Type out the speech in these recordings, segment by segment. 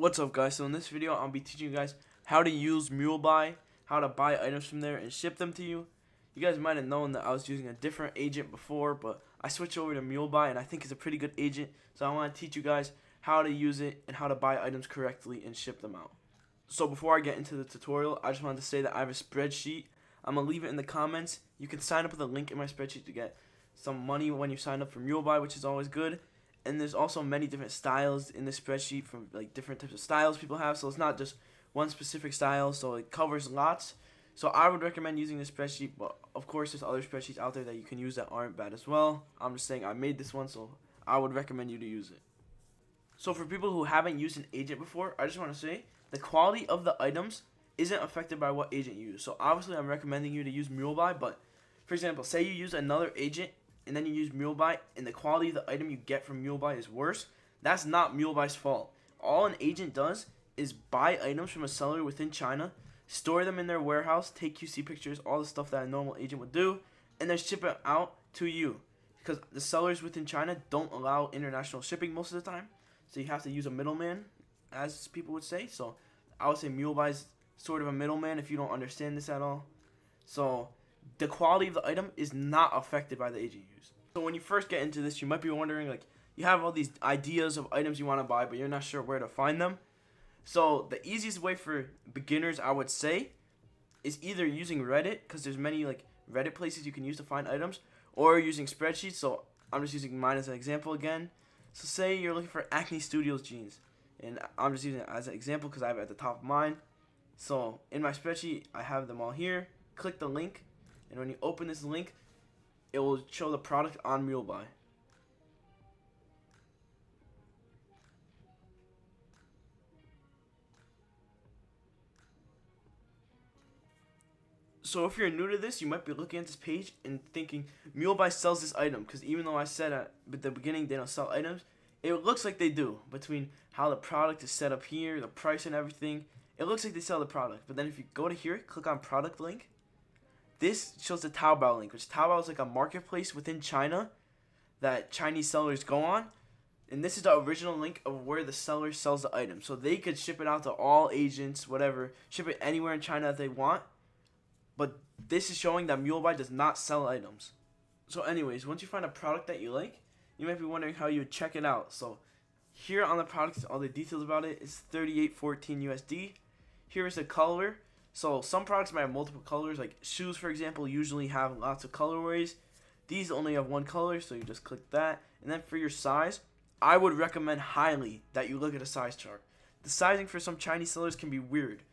What's up, guys? So in this video I'll be teaching you guys how to use Mulebuy, how to buy items from there and ship them to you. You guys might have known that I was using a different agent before, but I switched over to Mulebuy and I think it's a pretty good agent, so I want to teach you guys how to use it and how to buy items correctly and ship them out. So before I get into the tutorial, I just wanted to say that I have a spreadsheet. I'm going to leave it in the comments. You can sign up with a link in my spreadsheet to get some money when you sign up for Mulebuy, which is always good. And there's also many different styles in the spreadsheet from like different types of styles people have, so it's not just one specific style, so it covers lots. So I would recommend using this spreadsheet, but of course there's other spreadsheets out there that you can use that aren't bad as well. I'm just saying I made this one, so I would recommend you to use it. So for people who haven't used an agent before, I just want to say the quality of the items isn't affected by what agent you use. So obviously I'm recommending you to use Mulebuy, but for example, say you use another agent and then you use Mulebuy and the quality of the item you get from Mulebuy is worse, that's not Mulebuy's fault. All an agent does is buy items from a seller within China, store them in their warehouse, take QC pictures, all the stuff that a normal agent would do, and then ship it out to you. Because the sellers within China don't allow international shipping most of the time, so you have to use a middleman, as people would say. So I would say Mulebuy is sort of a middleman if you don't understand this at all. So the quality of the item is not affected by the agent you use. So when you first get into this, you might be wondering, like, you have all these ideas of items you want to buy, but you're not sure where to find them. So the easiest way for beginners, I would say, is either using Reddit, because there's many like Reddit places you can use to find items, or using spreadsheets. So I'm just using mine as an example again. So say you're looking for Acne Studios jeans, and I'm just using it as an example because I have it at the top of mine. So in my spreadsheet, I have them all here. Click the link, and when you open this link, it will show the product on Mulebuy. So if you're new to this, you might be looking at this page and thinking Mulebuy sells this item, because even though I said at the beginning they don't sell items, it looks like they do. Between how the product is set up here, the price and everything, it looks like they sell the product. But then if you go to here, click on product link, this shows the Taobao link, which Taobao is like a marketplace within China that Chinese sellers go on. And this is the original link of where the seller sells the item. So they could ship it out to all agents, whatever, ship it anywhere in China that they want. But this is showing that Mulebuy does not sell items. So anyways, once you find a product that you like, you might be wondering how you would check it out. So here on the product, all the details about it is $38.14 USD. Here is the color. So some products might have multiple colors, like shoes, for example, usually have lots of colorways. These only have one color, so you just click that. And then for your size, I would recommend highly that you look at a size chart. The sizing for some Chinese sellers can be weird.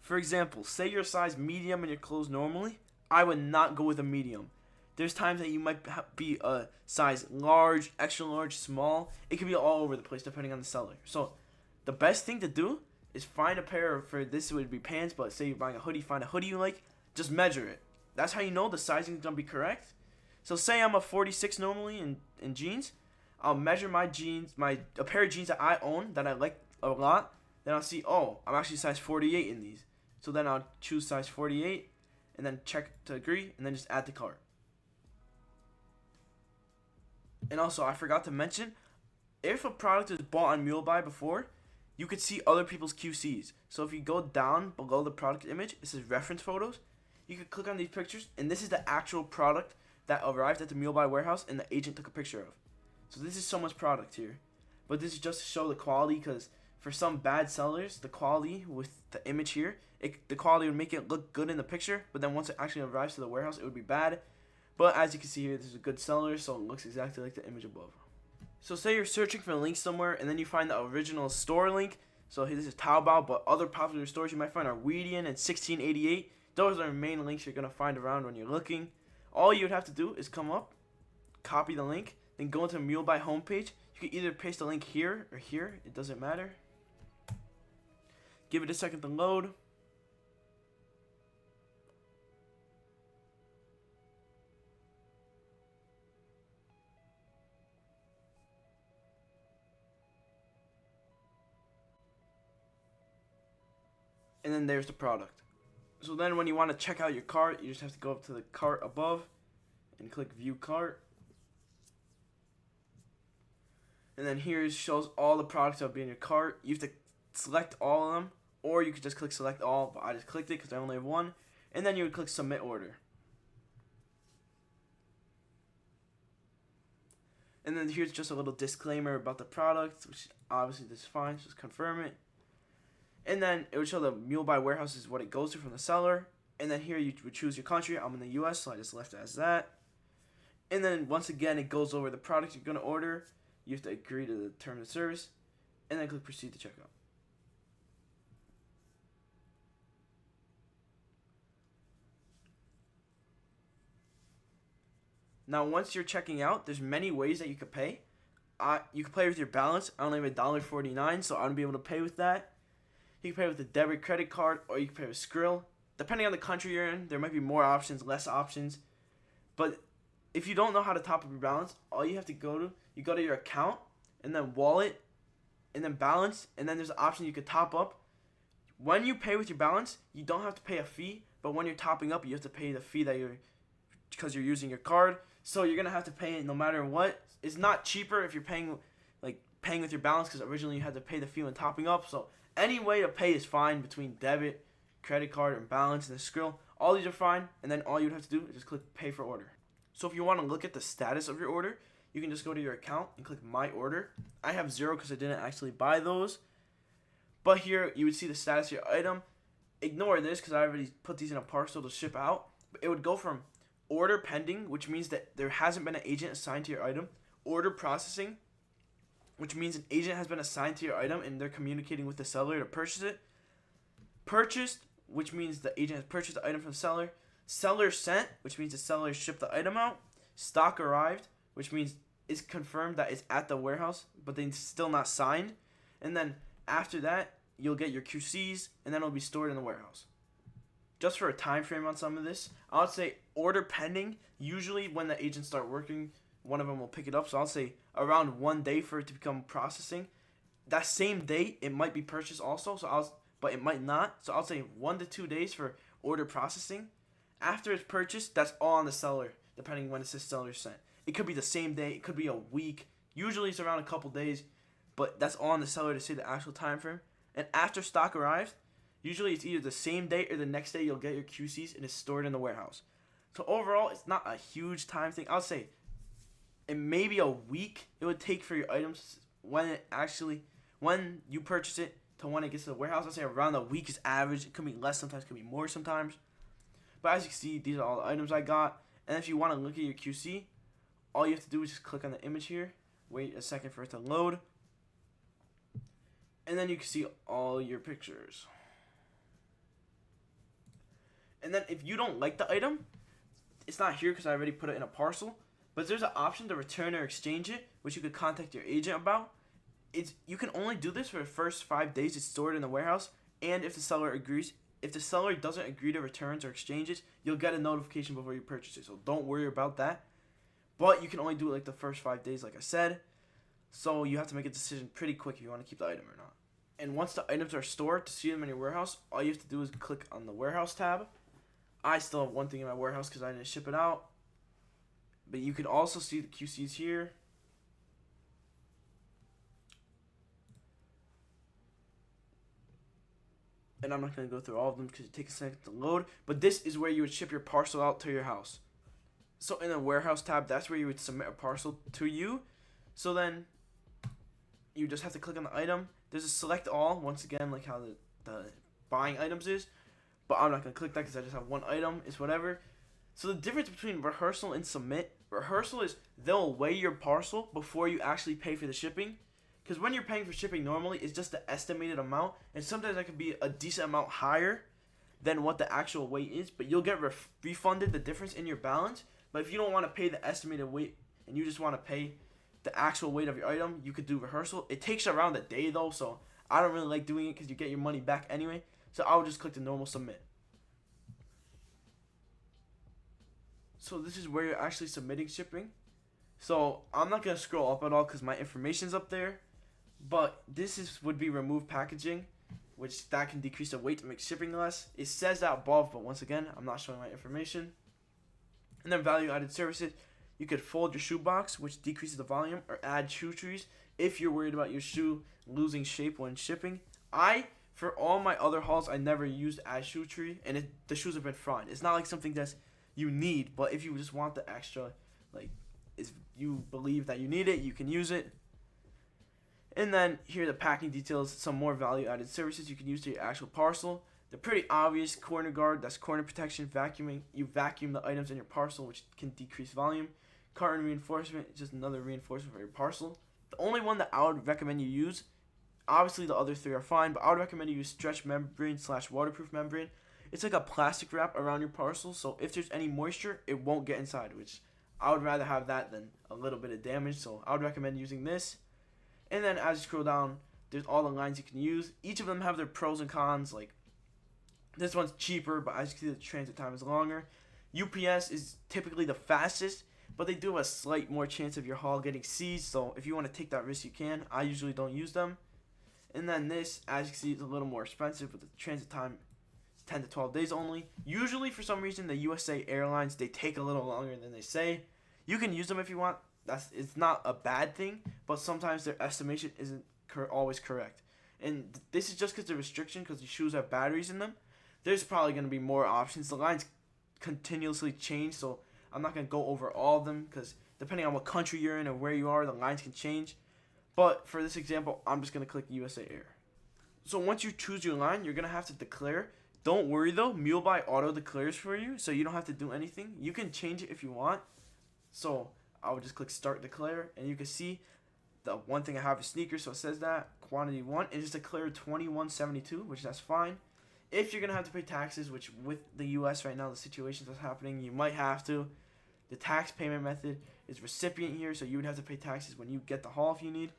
For example, say you're a size medium in your clothes normally, I would not go with a medium. There's times that you might be a size large, extra large, small. It can be all over the place depending on the seller. So the best thing to do is find a pair of, for this would be pants, but say you're buying a hoodie, find a hoodie you like, just measure it. That's how you know the sizing is going to be correct. So say I'm a 46 normally in jeans, I'll measure my jeans, a pair of jeans that I own that I like a lot, then I'll see, oh, I'm actually size 48 in these. So then I'll choose size 48 and then check to agree and then just add to cart. And also, I forgot to mention, if a product is bought on Mulebuy before, you could see other people's QCs. So if you go down below the product image, it says reference photos. You could click on these pictures, and this is the actual product that arrived at the Mulebuy warehouse and the agent took a picture of. So this is so much product here. But this is just to show the quality, because for some bad sellers, the quality with the image here, the quality would make it look good in the picture, but then once it actually arrives to the warehouse, it would be bad. But as you can see here, this is a good seller, so it looks exactly like the image above. So say you're searching for a link somewhere, and then you find the original store link. So this is Taobao, but other popular stores you might find are Weedian and 1688. Those are the main links you're going to find around when you're looking. All you would have to do is come up, copy the link, then go into the Mulebuy homepage. You can either paste the link here or here, it doesn't matter. Give it a second to load. And then there's the product. So then when you want to check out your cart, you just have to go up to the cart above and click view cart. And then here it shows all the products that will be in your cart. You have to select all of them, or you could just click select all, but I just clicked it because I only have one. And then you would click submit order. And then here's just a little disclaimer about the product, which obviously this is fine, so just confirm it. And then it would show the Mulebuy warehouse is what it goes to from the seller. And then here you would choose your country. I'm in the US, so I just left it as that. And then once again, it goes over the product you're going to order. You have to agree to the terms of service. And then click proceed to checkout. Now, once you're checking out, there's many ways that you could pay. You can pay with your balance. I only have $1.49, so I won't be able to pay with that. You can pay with a debit credit card, or you can pay with Skrill. Depending on the country you're in, there might be more options, less options. But if you don't know how to top up your balance, all you have to go to your account, and then wallet, and then balance, and then there's an option you could top up. When you pay with your balance, you don't have to pay a fee, but when you're topping up, you have to pay the fee because you're using your card. So you're gonna have to pay it no matter what. It's not cheaper if you're paying with your balance, because originally you had to pay the fee when topping up. So any way to pay is fine between debit, credit card, and balance, and the Skrill. All these are fine, and then all you'd have to do is just click pay for order. So if you want to look at the status of your order, you can just go to your account and click my order. I have 0 because I didn't actually buy those. But here you would see the status of your item. Ignore this because I already put these in a parcel to ship out. It would go from order pending, which means that there hasn't been an agent assigned to your item. Order processing, which means an agent has been assigned to your item and they're communicating with the seller to purchase it. Purchased, which means the agent has purchased the item from the seller. Seller sent, which means the seller shipped the item out. Stock arrived, which means it's confirmed that it's at the warehouse, but they're still not signed. And then after that, you'll get your QCs, and then it'll be stored in the warehouse. Just for a time frame on some of this, I would say order pending. Usually when the agents start working, one of them will pick it up. So I'll say around 1 day for it to become processing. That same day, it might be purchased also, but it might not. So I'll say 1 to 2 days for order processing. After it's purchased, that's all on the seller, depending when it says seller sent. It could be the same day. It could be a week. Usually it's around a couple days, but that's all on the seller to say the actual time frame. And after stock arrives, usually it's either the same day or the next day you'll get your QCs and it's stored in the warehouse. So overall, it's not a huge time thing. I'll say it may be a week it would take for your items when you purchase it to when it gets to the warehouse. I'll say around a week is average. It could be less sometimes, it could be more sometimes. But as you can see, these are all the items I got. And if you want to look at your QC, all you have to do is just click on the image here. Wait a second for it to load. And then you can see all your pictures. And then if you don't like the item, it's not here because I already put it in a parcel. But there's an option to return or exchange it, which you could contact your agent about. You can only do this for the first 5 days it's stored in the warehouse, and if the seller agrees. If the seller doesn't agree to returns or exchanges, you'll get a notification before you purchase it. So don't worry about that. But you can only do it like the first 5 days, like I said. So you have to make a decision pretty quick if you want to keep the item or not. And once the items are stored, to see them in your warehouse, all you have to do is click on the warehouse tab. I still have one thing in my warehouse because I didn't ship it out. But you can also see the QCs here. And I'm not going to go through all of them because it takes a second to load. But this is where you would ship your parcel out to your house. So in the warehouse tab, that's where you would submit a parcel to you. So then you just have to click on the item. There's a select all, once again, like how the buying items is. But I'm not going to click that because I just have one item. It's whatever. So the difference between rehearsal and submit. Rehearsal is they'll weigh your parcel before you actually pay for the shipping. Because when you're paying for shipping normally, it's just the estimated amount. And sometimes that could be a decent amount higher than what the actual weight is. But you'll get refunded the difference in your balance. But if you don't want to pay the estimated weight and you just want to pay the actual weight of your item, you could do rehearsal. It takes around a day though, so I don't really like doing it because you get your money back anyway. So I'll just click the normal submit. So this is where you're actually submitting shipping. So I'm not going to scroll up at all because my information's up there. But this would be remove packaging, which that can decrease the weight to make shipping less. It says that above, but once again, I'm not showing my information. And then value added services. You could fold your shoebox, which decreases the volume, or add shoe trees if you're worried about your shoe losing shape when shipping. For all my other hauls, I never used ad shoe tree, and the shoes have been fine. It's not like something that's you need, but if you just want the extra, like, if you believe that you need it, you can use it. And then here are the packing details, some more value-added services you can use to your actual parcel. They're pretty obvious. Corner guard, that's corner protection. Vacuuming, you vacuum the items in your parcel, which can decrease volume. Carton reinforcement is just another reinforcement for your parcel. The only one that I would recommend you use, obviously the other three are fine, but I would recommend you use stretch membrane / waterproof membrane. It's like a plastic wrap around your parcel, so if there's any moisture, it won't get inside, which I would rather have that than a little bit of damage, so I would recommend using this. And then as you scroll down, there's all the lines you can use. Each of them have their pros and cons. Like, this one's cheaper, but as you can see, the transit time is longer. UPS is typically the fastest, but they do have a slight more chance of your haul getting seized. So if you want to take that risk, you can. I usually don't use them. And then this, as you can see, is a little more expensive, but the transit time is 10 to 12 days only. Usually, for some reason, the USA Airlines, they take a little longer than they say. You can use them if you want. It's not a bad thing, but sometimes their estimation isn't always correct. And this is just because the restriction, because the shoes have batteries in them. There's probably going to be more options. The lines continuously change, so I'm not going to go over all of them, because depending on what country you're in and where you are, the lines can change. But for this example, I'm just going to click USA Air. So once you choose your line, you're going to have to declare. Don't worry though, Mulebuy auto declares for you, so you don't have to do anything. You can change it if you want. So I would just click start declare, and you can see the one thing I have is sneakers, so it says that quantity 1, and just declare 2172, which that's fine. If you're gonna have to pay taxes, which with the U.S. right now, the situation that's happening, you might have to. The tax payment method is recipient here, so you would have to pay taxes when you get the haul if you need.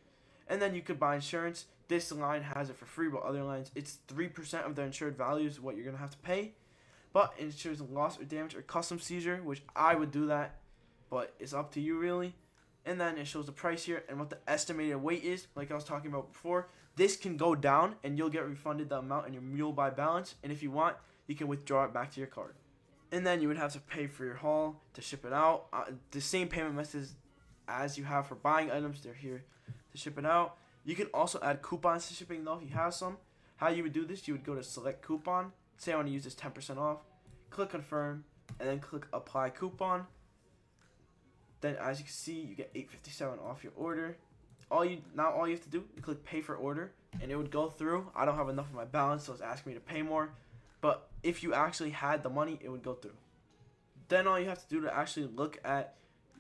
And then you could buy insurance. This line has it for free, but other lines, it's 3% of the insured value is what you're gonna have to pay. But it ensures loss or damage or custom seizure, which I would do that, but it's up to you really. And then it shows the price here and what the estimated weight is, like I was talking about before. This can go down and you'll get refunded the amount in your Mulebuy balance, and if you want, you can withdraw it back to your card. And then you would have to pay for your haul to ship it out. The same payment methods as you have for buying items, they're here to ship it out. You can also add coupons to shipping though if you have some. How you would do this, you would go to select coupon, say I want to use this 10% off, click confirm, and then click apply coupon. Then as you can see, you get $8.57 off your order. All you have to do, you click pay for order, and it would go through. I don't have enough of my balance, so it's asking me to pay more. But if you actually had the money, it would go through. Then all you have to do to actually look at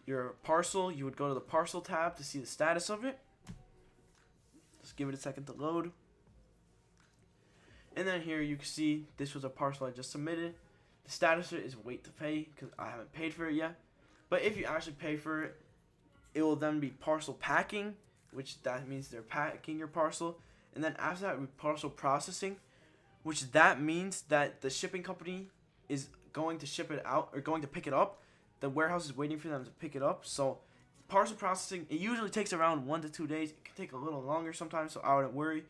your parcel, you would go to the parcel tab to see the status of it. Just give it a second to load. And then here you can see this was a parcel I just submitted. The status of it is wait to pay because I haven't paid for it yet. But if you actually pay for it, it will then be parcel packing, which that means they're packing your parcel. And then after that, we parcel processing, which that means that the shipping company is going to ship it out or going to pick it up. The warehouse is waiting for them to pick it up. So parcel processing, it usually takes around 1 to 2 days. It can take a little longer sometimes, so I wouldn't worry.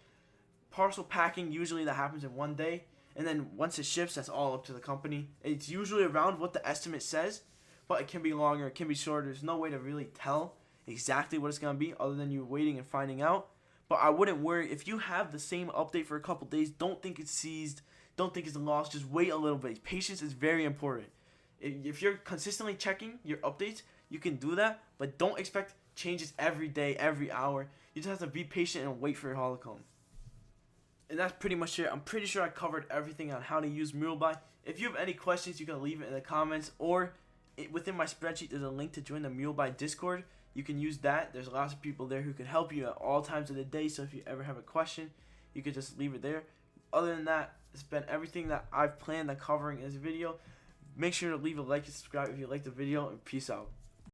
Parcel packing, usually that happens in 1 day. And then once it ships, that's all up to the company. It's usually around what the estimate says, but it can be longer, it can be shorter. There's no way to really tell exactly what it's going to be other than you waiting and finding out. But I wouldn't worry. If you have the same update for a couple days, don't think it's seized, don't think it's lost. Just wait a little bit. Patience is very important. If you're consistently checking your updates, you can do that, but don't expect changes every day, every hour. You just have to be patient and wait for your haul to come. And that's pretty much it. I'm pretty sure I covered everything on how to use Mulebuy. If you have any questions, you can leave it in the comments, or within my spreadsheet, there's a link to join the Mulebuy Discord. You can use that. There's lots of people there who can help you at all times of the day, so if you ever have a question, you could just leave it there. Other than that, it's been everything that I've planned on covering in this video. Make sure to leave a like and subscribe if you liked the video, and peace out.